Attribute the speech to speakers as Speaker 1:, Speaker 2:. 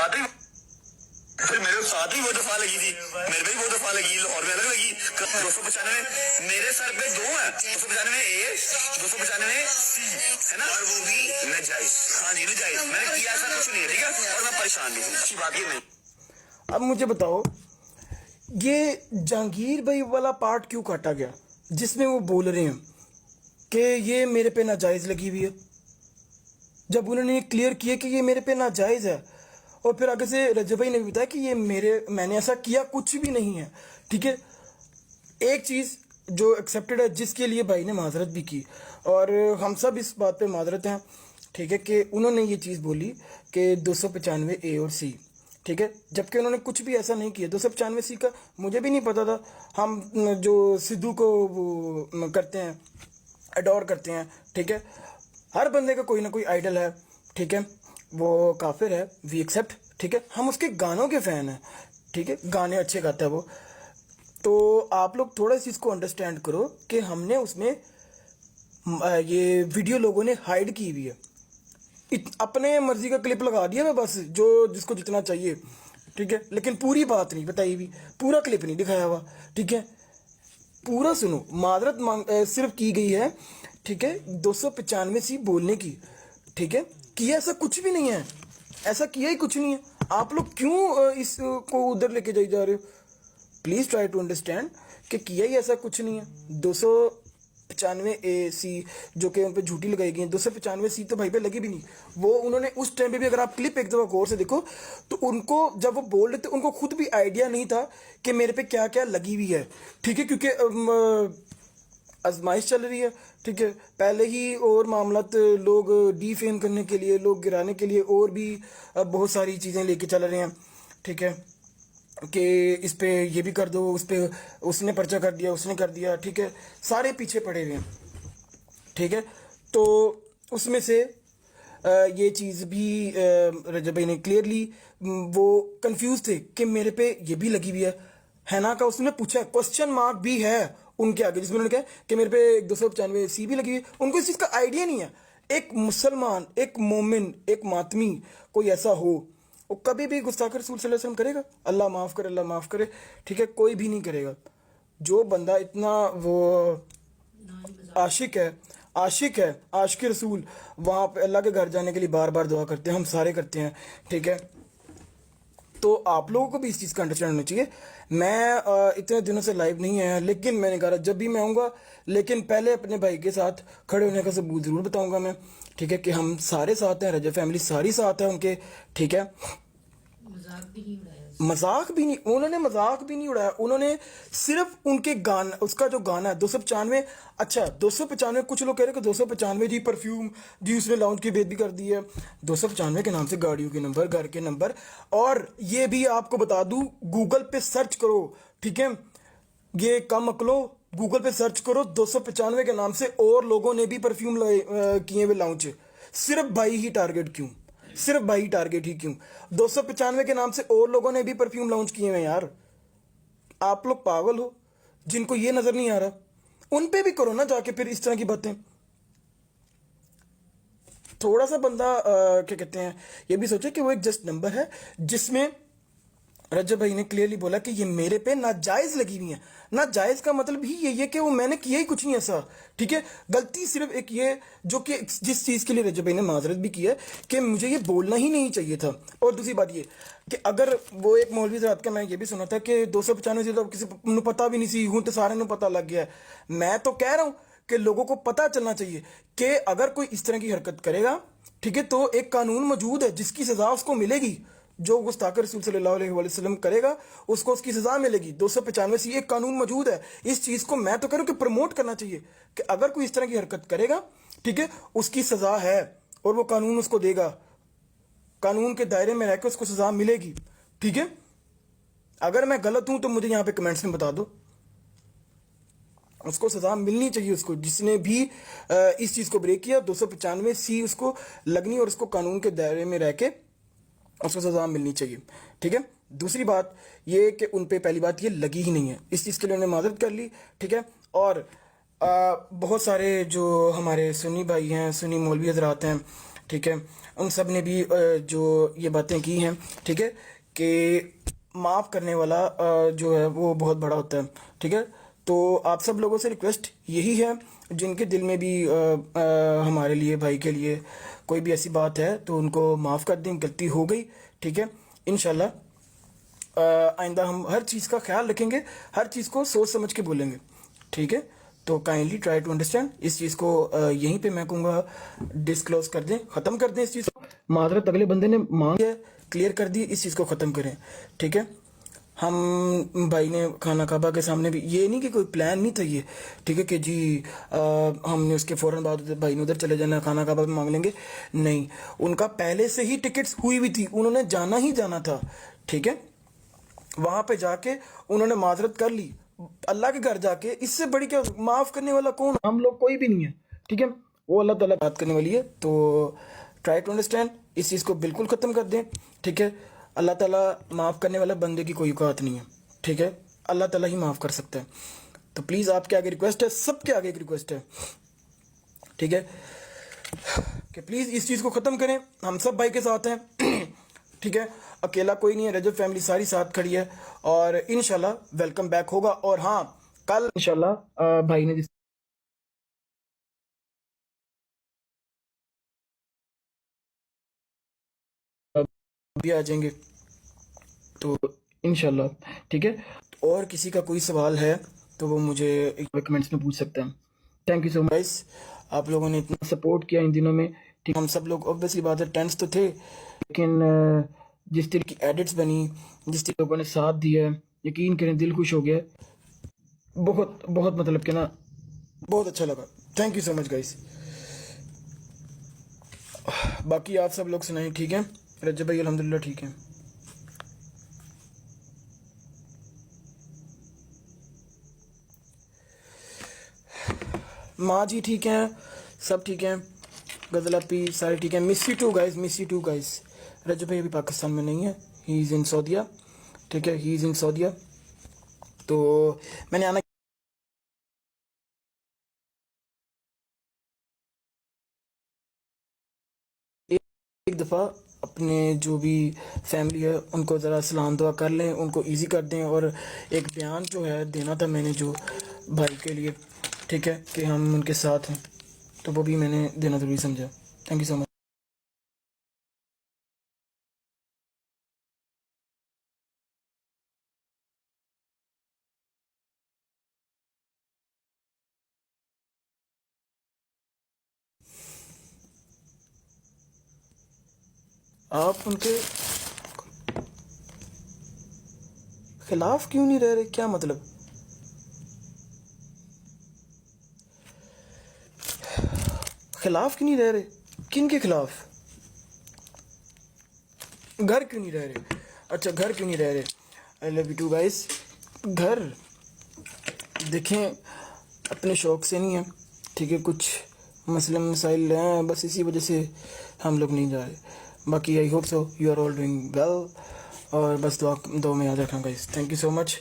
Speaker 1: साथ ही फिर मेरे साथ ही वो दफा लगी थी, मेरे पे भी वो दफा लगी, लाहौर में अलग लगी। 295 मेरे सर पे दो है, 295 ए, 295 सी है ना, और वो भी नाजायज। हाँ जी नाजायज, मैंने किया ऐसा कुछ नहीं है, ठीक है, और मैं परेशान नहीं हूँ, अच्छी बात ये नहीं।
Speaker 2: अब मुझे बताओ, ये जहांगीर भाई वाला पार्ट क्यों काटा गया जिसमें वो बोल रहे हैं कि ये मेरे पे नाजायज लगी हुई है, जब उन्होंने ये क्लियर किया कि ये मेरे पे नाजायज है। और फिर आगे से रजब भाई ने भी बताया कि ये मैंने ऐसा किया कुछ भी नहीं है। ठीक है, एक चीज़ जो एक्सेप्टेड है, जिसके लिए भाई ने माजरत भी की, और हम सब इस बात पे माजरत हैं, ठीक है, कि उन्होंने ये चीज़ बोली कि 295 ए और सी, ठीक है, जबकि उन्होंने कुछ भी ऐसा नहीं किया। 295 सी का मुझे भी नहीं पता था। हम जो सिद्धू को वो करते हैं, अडोर करते हैं, ठीक है, हर बंदे का कोई ना कोई आइडल है, ठीक है, वो काफिर है, वी एक्सेप्ट, ठीक है, हम उसके गानों के फैन हैं, ठीक है, गाने अच्छे गाता है वो। तो आप लोग थोड़ा इस चीज़ को अंडरस्टैंड करो कि हमने उसमें ये वीडियो लोगों ने हाइड की हुई है, अपने मर्जी का क्लिप लगा दिया है बस, जो जिसको जितना चाहिए, ठीक है, लेकिन पूरी बात नहीं बताई हुई, पूरा क्लिप नहीं दिखाया हुआ, ठीक है। पूरा सुनो, माजरत सिर्फ की गई है, ठीक है, 295 सी बोलने की, ठीक है, किया ऐसा कुछ भी नहीं है, ऐसा किया ही कुछ नहीं है। आप लोग क्यों इसको उधर लेके जाई जा रहे हो? प्लीज ट्राई टू अंडरस्टैंड कि किया ही ऐसा कुछ नहीं है। 295 ए सी जो कि उन पे झूठी लगाई गई है, 295 सी तो भाई पे लगी भी नहीं। वो उन्होंने उस टाइम पे भी, अगर आप क्लिप एक दफा गौर से देखो तो उनको जब वो बोल रहे थे उनको खुद भी आइडिया नहीं था कि मेरे पे क्या क्या लगी हुई है, ठीक है, क्योंकि आजमाइश चल रही है, ठीक है, पहले ही और मामलात लोग डीफेम करने के लिए, लोग गिराने के लिए और भी बहुत सारी चीज़ें लेके चल रहे हैं, ठीक है, कि इस पे ये भी कर दो, उस पे उसने पर्चा कर दिया, उसने कर दिया, ठीक है, सारे पीछे पड़े हुए हैं, ठीक है। तो उसमें से ये चीज़ भी रजब भाई ने क्लियरली, वो कंफ्यूज थे कि मेरे पे ये भी लगी हुई है ना, का उसने पूछा, क्वेश्चन मार्क भी है उनके आगे, जिसमें उन्होंने कहा कि मेरे पे 295 सी भी लगी हुई है। उनको इस चीज़ का आइडिया नहीं है। एक मुसलमान, एक मोमिन, एक मातमी कोई ऐसा हो, वो कभी भी गुस्ताख रसूल सल्लल्लाहु अलैहि वसल्लम करेगा? अल्लाह माफ़ करे, अल्लाह माफ़ करे, ठीक है, कोई भी नहीं करेगा। जो बंदा इतना वो आशिक है, आशिक है, आशिक रसूल, वहाँ पे अल्लाह के घर जाने के लिए बार बार दुआ करते हैं, हम सारे करते हैं, ठीक है। तो आप लोगों को भी इस चीज़ का अंडरस्टैंड होना चाहिए। मैं इतने दिनों से लाइव नहीं आया, लेकिन मैंने कहा जब भी मैं आऊँगा, लेकिन पहले अपने भाई के साथ खड़े होने का सबूत ज़रूर बताऊँगा मैं, ठीक है, कि हम सारे साथ हैं, रजब फैमिली सारी साथ है उनके, ठीक है।
Speaker 3: मजाक भी नहीं उड़ाया,
Speaker 2: मजाक भी नहीं, उन्होंने मजाक भी नहीं उड़ाया, उन्होंने सिर्फ उनके गाना, उसका जो गाना है 295, अच्छा 295, कुछ लोग कह रहे हैं कि 295 जी परफ्यूम जी उसने लॉन्च की बेद भी कर दी है। 295 के नाम से गाड़ियों के नंबर, घर के नंबर, और ये भी आपको बता दूं, गूगल पे सर्च करो, ठीक है, ये कम अकलो, गूगल पे सर्च करो 295 के नाम से और लोगों ने भी परफ्यूम किए हुए लॉन्च, सिर्फ भाई ही टारगेट क्यों, सिर्फ भाई टारगेट ही क्यों? 295 के नाम से और लोगों ने भी परफ्यूम लॉन्च किए हैं यार। आप लोग पागल हो? जिनको ये नजर नहीं आ रहा उन पे भी करो ना जाके फिर इस तरह की बातें। थोड़ा सा बंदा क्या कहते हैं, ये भी सोचे कि वो एक जस्ट नंबर है, जिसमें रजब भाई ने क्लियरली बोला कि ये मेरे पे नाजायज लगी हुई है। नाजायज का मतलब ही यही है कि वो मैंने किया ही कुछ नहीं ऐसा, ठीक है। गलती सिर्फ एक ये, जो कि जिस चीज़ के लिए रजब भाई ने माजरत भी की है कि मुझे ये बोलना ही नहीं चाहिए था। और दूसरी बात ये कि अगर वो एक मौलवी ज़रात का मैं ये भी सुना था कि 295 से तो किसी को पता भी नहीं सी, हूँ तो सारे को पता लग गया है। मैं तो कह रहा हूँ कि लोगों को पता चलना चाहिए कि अगर कोई इस तरह की हरकत करेगा, ठीक है, तो एक कानून मौजूद है जिसकी सजा उसको मिलेगी। जो गुस्ताख रसूल सल्लल्लाहु अलैहि वसल्लम करेगा उसको उसकी सजा मिलेगी। 295 से एक कानून मौजूद है। इस चीज को मैं तो कह रहा हूं कि प्रमोट करना चाहिए कि अगर कोई इस तरह की हरकत करेगा, ठीक है, उसकी सजा है और वो कानून उसको देगा, कानून के दायरे में रहकर उसको सजा मिलेगी, ठीक है। अगर मैं गलत हूं तो मुझे यहां पे कमेंट्स में बता दो, उसको सजा मिलनी चाहिए, उसको जिसने भी इस चीज को ब्रेक किया 295 सी उसको लगनी और उसको कानून के दायरे में रह के उसको सजा मिलनी चाहिए, ठीक है। दूसरी बात ये कि उन पे पहली बात ये लगी ही नहीं है, इस चीज़ के लिए उन्होंने माजरत कर ली, ठीक है। और बहुत सारे जो हमारे सुन्नी भाई हैं, सुन्नी मौलवी हजरात हैं, ठीक है, उन सब ने भी जो ये बातें की हैं, ठीक है, कि माफ़ करने वाला जो है वो बहुत बड़ा होता है, ठीक है। तो आप सब लोगों से रिक्वेस्ट यही है, जिनके दिल में भी हमारे लिए, भाई के लिए कोई भी ऐसी बात है तो उनको माफ़ कर दें, गलती हो गई, ठीक है। इंशाल्लाह आइंदा हम हर चीज़ का ख्याल रखेंगे, हर चीज़ को सोच समझ के बोलेंगे, ठीक है। तो काइंडली ट्राई टू अंडरस्टैंड। इस चीज़ को यहीं पे मैं कहूँगा डिस्क्लोज कर दें, ख़त्म कर दें इस चीज़ को। माजरत अगले बंदे ने मांगी है, क्लियर कर दी, इस चीज़ को ख़त्म करें, ठीक है। हम भाई ने खाना काबा के सामने भी, ये नहीं कि कोई प्लान नहीं था ये, ठीक है, कि जी हमने उसके फ़ौरन बाद भाई ने उधर चले जाना, खाना काबा भी मांग लेंगे, नहीं। उनका पहले से ही टिकट्स हुई हुई थी, उन्होंने जाना ही जाना था, ठीक है। वहां पे जाके उन्होंने माजरत कर ली, अल्लाह के घर जाके, इससे बड़ी क्या, माफ़ करने वाला कौन, हम लोग कोई भी नहीं है, ठीक है। वो अल्लाह ताला बात करने वाली है। तो ट्राई टू अंडरस्टैंड, इस चीज़ को बिल्कुल ख़त्म कर दें, ठीक है। अल्लाह ताला माफ़ करने वाला बंदे की कोई औकात नहीं है, ठीक है, अल्लाह ताला ही माफ़ कर सकता है। तो प्लीज़ आपके आगे रिक्वेस्ट है, सबके आगे एक रिक्वेस्ट है, ठीक है, कि प्लीज़ इस चीज़ को ख़त्म करें। हम सब भाई के साथ हैं, ठीक है, अकेला कोई नहीं है, रजब फैमिली सारी साथ खड़ी है, और इंशाल्लाह वेलकम बैक होगा। और हाँ, कल इंशाल्लाह भाई ने जिस भी आ जाएंगे, तो इंशाल्लाह, ठीक है। और किसी का कोई सवाल है तो वो मुझे कमेंट्स में पूछ सकते हैं। थैंक यू सो मच, आप लोगों ने इतना सपोर्ट किया इन दिनों में, ठीक। हम सब लोग ऑब्वियसली बात है टेंस तो थे, लेकिन जिस तरह की एडिट्स बनी, जिस तरह लोगों ने साथ दिया, यकीन करें दिल खुश हो गया, बहुत बहुत, मतलब कि ना, बहुत अच्छा लगा। Thank you so much guys. बाकी आप सब लोग सुनाएं, ठीक है। रजब भाई अल्हम्दुलिल्लाह ठीक है। माँ जी ठीक हैं, सब ठीक हैं, गजल अपी सारे ठीक हैं। Miss you too guys, miss you too guys. Rajab भाई अभी पाकिस्तान में नहीं है, ही इज़ इन सऊदीया, ठीक है, ही इज़ इन सऊदीया। तो मैंने आना एक दफ़ा अपने जो भी फैमिली है उनको ज़रा सलाम दुआ कर लें, उनको इजी कर दें। और एक बयान जो है देना था मैंने जो भाई के लिए, ठीक है, कि हम उनके साथ हैं, तो वो भी मैंने देना ज़रूरी समझा। Thank you so much. आप उनके खिलाफ क्यों नहीं रह रहे, क्या मतलब? खिलाफ क्यों नहीं रह रहे, किन के खिलाफ? घर क्यों नहीं रह रहे? अच्छा, घर क्यों नहीं रह रहे? I love you too guys. घर देखें अपने शौक से नहीं है, ठीक है, कुछ मसले मसाइल हैं, बस इसी वजह से हम लोग नहीं जा रहे। बाकी I hope so you are all doing well, और बस दुआ में याद रखना guys. Thank you so much.